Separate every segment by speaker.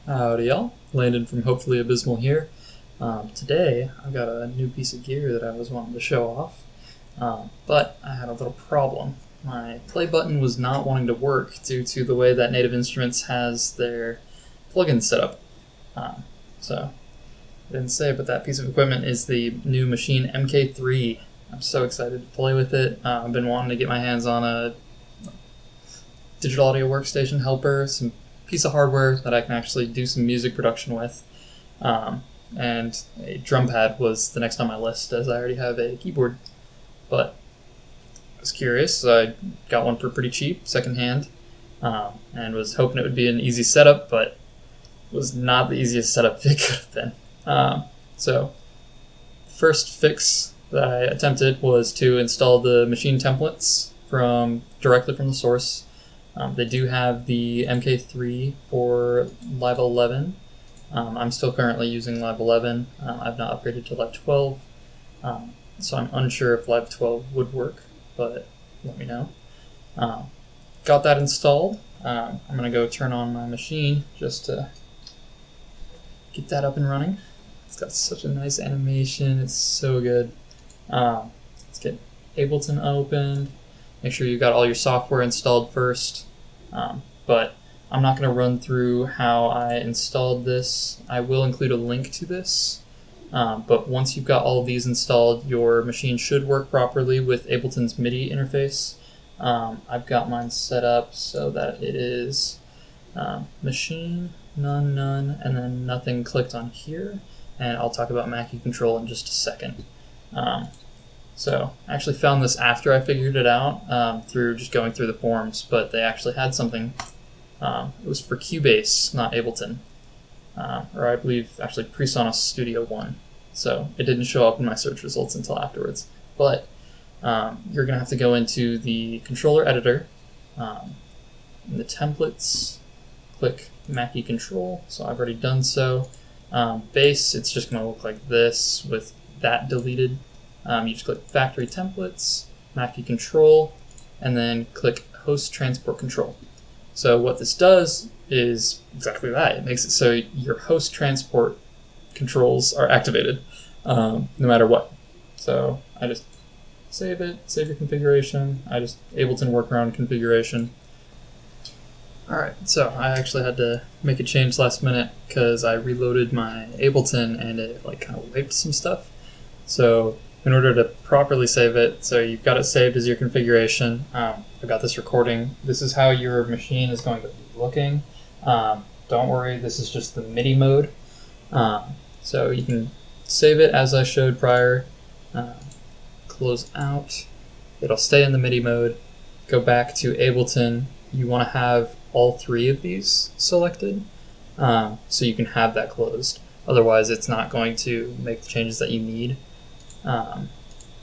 Speaker 1: Howdy y'all, Landon from Hopefully Abysmal here. Today I've got a new piece of gear that I was wanting to show off, but I had a little problem. My play button was not wanting to work due to the way that Native Instruments has their plugin set up. So I didn't say, but that piece of equipment is the new Maschine MK3. I'm so excited to play with it. I've been wanting to get my hands on a digital audio workstation helper, some piece of hardware that I can actually do some music production with. And a drum pad was the next on my list, as I already have a keyboard. But I was curious, so I got one for pretty cheap, secondhand, and was hoping it would be an easy setup, but it was not the easiest setup it could have been. So first fix that I attempted was to install the Maschine templates directly from the source. They do have the MK3 for Live 11. I'm still currently using Live 11. I've not upgraded to Live 12, so I'm unsure if Live 12 would work, but let me know. Got that installed. I'm going to go turn on my machine just to get that up and running. It's got such a nice animation. It's so good. Let's get Ableton opened. Make sure you got all your software installed first. But I'm not going to run through how I installed this. I will include a link to this. But once you've got all of these installed, your machine should work properly with Ableton's MIDI interface. I've got mine set up so that it is machine, none, and then nothing clicked on here. And I'll talk about Mackie Control in just a second. So I actually found this after I figured it out through just going through the forums, but they actually had something. It was for Cubase, not Ableton, or I believe actually PreSonus Studio 1. So it didn't show up in my search results until afterwards. But you're going to have to go into the controller editor, in the templates, click Mackie Control. So I've already done so. Bass, it's just going to look like this with that deleted. You just click Factory Templates, Mackie Control, and then click Host Transport Control. So what this does is exactly that. It makes it so your host transport controls are activated no matter what. So I just save it, save your configuration. I just Ableton workaround configuration. Alright, so I actually had to make a change last minute because I reloaded my Ableton and it kind of wiped some stuff. So in order to properly save it, so you've got it saved as your configuration. I've got this recording. This is how your machine is going to be looking. Don't worry, this is just the MIDI mode. So you can save it as I showed prior. Close out. It'll stay in the MIDI mode. Go back to Ableton. You want to have all three of these selected so you can have that closed. Otherwise, it's not going to make the changes that you need.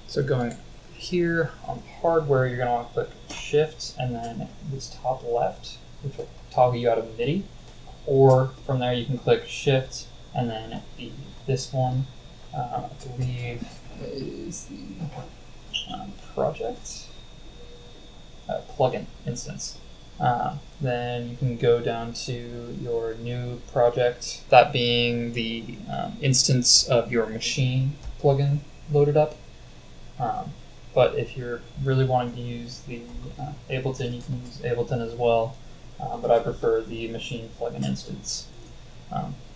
Speaker 1: So going here on hardware, you're going to want to click Shift and then this top left, which will toggle you out of MIDI. Or from there, you can click Shift and then this one, I believe, is the project plugin instance. Then you can go down to your new project, that being the instance of your machine plugin loaded up. But if you're really wanting to use the Ableton, you can use Ableton as well, but I prefer the machine plugin instance.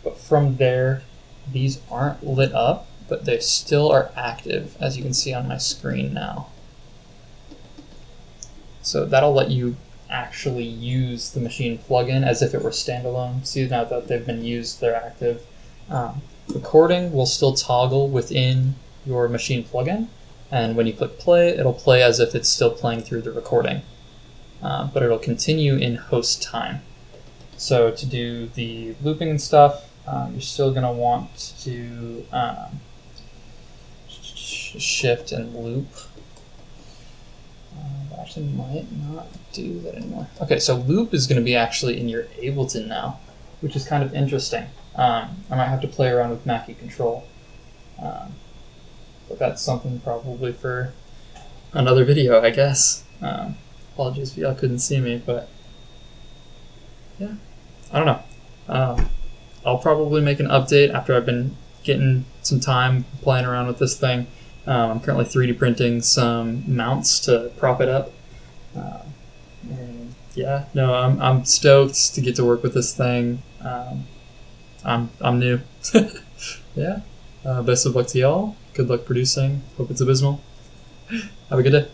Speaker 1: But from there, these aren't lit up, but they still are active, as you can see on my screen now. So that'll let you actually use the machine plugin as if it were standalone. See, now that they've been used, they're active. Recording will still toggle within your machine plugin, and when you click play, it'll play as if it's still playing through the recording, but it'll continue in host time. So to do the looping and stuff, you're still going to want to shift and loop. Actually might not do that anymore. Okay, so loop is going to be actually in your Ableton now, which is kind of interesting. I might have to play around with Mackie Control. But that's something probably for another video, I guess. Apologies if y'all couldn't see me, but yeah, I don't know. I'll probably make an update after I've been getting some time playing around with this thing. I'm currently 3D printing some mounts to prop it up. And yeah, no, I'm stoked to get to work with this thing. I'm new. Yeah. Best of luck to y'all. Good luck producing. Hope it's abysmal. Have a good day.